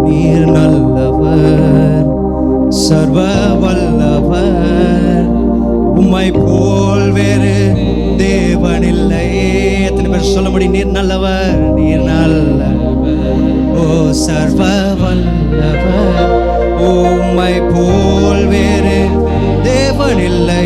நீர் நல்லவர், சர்வ வல்லவர், உம்மை போல் வேறு தேவனில்லை. எத்தனை பேர் சொல்ல முடியும்? நீர் நல்லவர், நீர் நல்லவர், ஓ சர்வ வல்லவர், உம்மை போல் வேறு தேவனில்லை.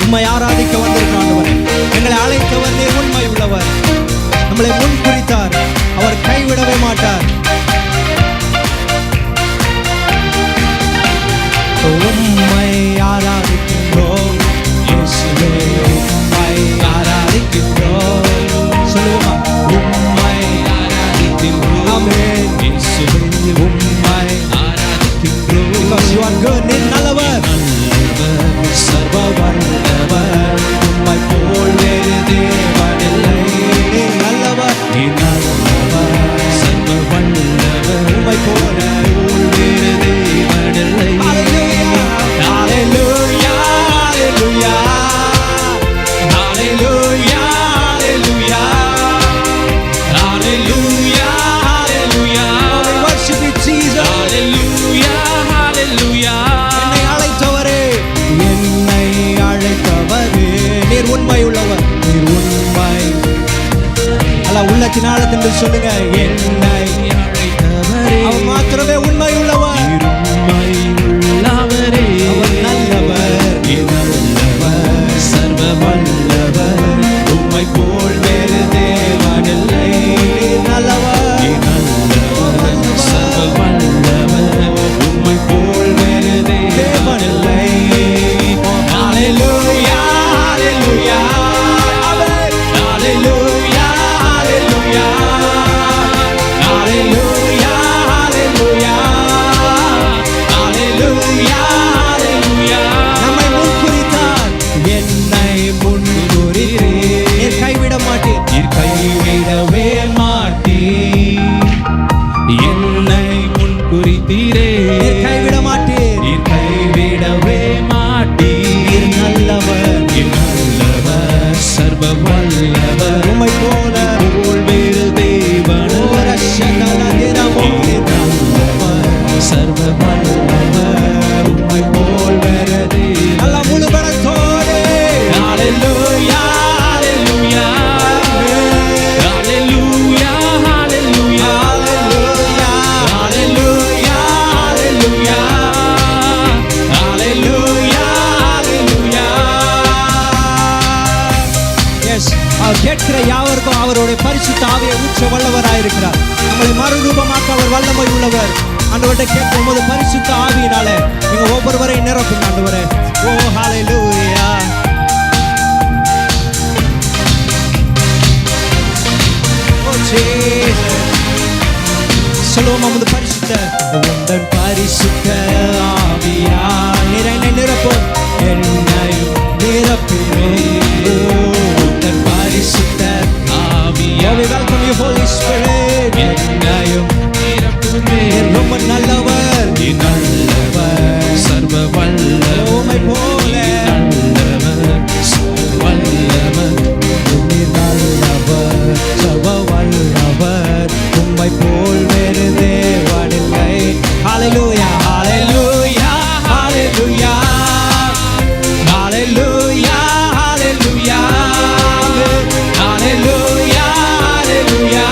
உம்மை ஆராதிக்க வந்திருக்கிற ஆண்டவரே, எங்களை அழைத்தவர் நீர் உண்மை உள்ளவர். நம்மளை முன் குறித்தார், அவர் கைவிடவே மாட்டார். உம்மை ஆராதிக்கின்றோம் இயேசுவே, உம்மை ஆராதிக்கின்றோம். சொல்லுவோமா? உம்மை ஆராதிக்கின்றோம், ஆமென் இயேசுவே, உம்மை ஆராதிக்கின்றோம். Because you are good, நீர் நல்லவர், சர்வ வல்லவர், உம்மை போல் வேறு தேவனில்லை. நீர் நல்லவர், நீர் நல்லவர், சர்வ வல்லவர், உம்மை போல வேறு தேவனில்லை. ஹalleluya, ஹalleluya, ஹalleluya, ஹalleluya, ஹalleluya, ஹalleluya. We worship you Jesus. Hallelujah, hallelujah. நீர் உண்மை உள்ளவர், நீர் உண்மை. அல்ல உள்ளத்தின் ஆழத்தின் சொல்லுங்க, என்னை அழைத்தவரே, அவர் மாத்திரமே உண்மை உள்ளவர். உண்மை உள்ளவரே, அவர் நல்லவர், நல்லவர், சர்வ வல்லவர், உம்மை போல் வேறு தேவனில்லை. நல்லவர், நல்லவர், சர்வ வல்லவர், உம்மை போல் வேறு தேவனில்லை. ஹalleluya, hallelujah, hallelujah, hallelujah, hallelujah, hallelujah, hallelujah. நம்மை முன்குறித்தார், என்னை முன்குறித்தீர், நீர் கைவிட மாட்டீர், நீர் கைவிடவே மாட்டீர். என்னை முன்குறித்தீரே, நீர் கைவிட மாட்டீர், நீர் கைவிடவே மாட்டீர். நல்லவர், நல்லவர், சர்வ வல்லவர், உம்மை போல வேறு தேவனில்லை. நல்லவர், சர்வ வல்லவர், உம்மை போல் வேறு தேவனில்லை. நல்ல முழு பலத்தோடு ஹalleluya, ஹalleluya, ஹalleluya, ஹalleluya, ஹalleluya, ஹalleluya, ஹalleluya, ஹalleluya. எஸ், அவர் கேட்கிற யாவருக்கும் அவருடைய பரிசுத்த ஆவியை ஊற்ற வல்லவராயிருக்கிறார். நம்மளை மறுரூபமாக்க அவர் வல்லமை உள்ளவர். ஆண்டவர்கிட்ட கேட்கும் போது பரிசுத்த ஆவியினால நீங்க ஒவ்வொருவரையும் நிரப்புங்க ஆண்டவரே. ஓ ஹalleluya. ஓ ஜீசஸ், சொல்லுவோம் நமது பரிசுத்த, உந்தன் பரிசுத்த ஆவியால் என்னை நிரப்பும், என்னையும் நிரப்புமே. உந்தன் பரிசுத்த ஆவியால், we welcome you Holy Spirit, என்னையும் நிரப்புமே. ரொம்ப நல்லவர், நல்லவர், சர்வ வல்லவர், உம்மை போல நல்லவர், சர்வ வல்லவர், நல்லவர், சர்வ வல்லவர், உம்மை போல் வேறு தேவனில்லை. ஹalleluya, ஹalleluya, ஹalleluya, ஹalleluya, ஹalleluya, ஹalleluya, ஹalleluya,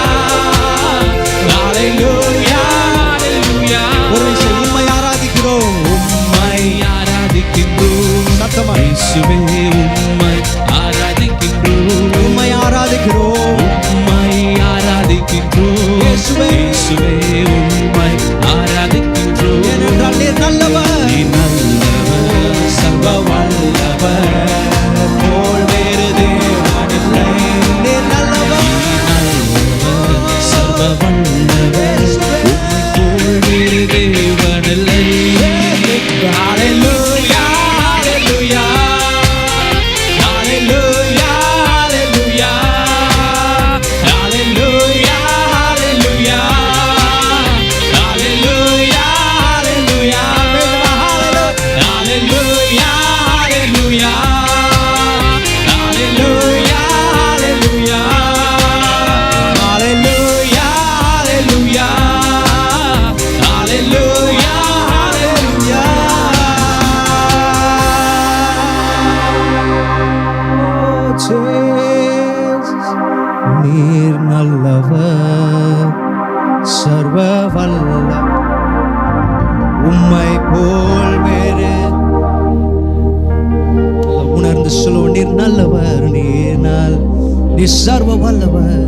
சர்வ வல்ல உம்மை போல் வேறு உணர்ந்து சொல்லுவோம். நீர் நல்லவர், நீ சர்வ வல்லவர்.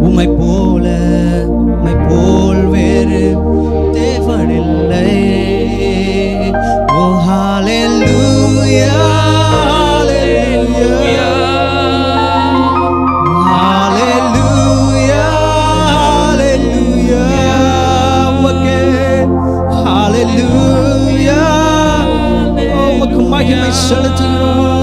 உம்மை போல் வேறு தேவனில்லை. ஓ ஹalleluya, ஹalleluya, ஹalleluya, ஹalleluya. உமக்கே ஹalleluya, உமக்கு மகிமை செலுத்துகிறோம்.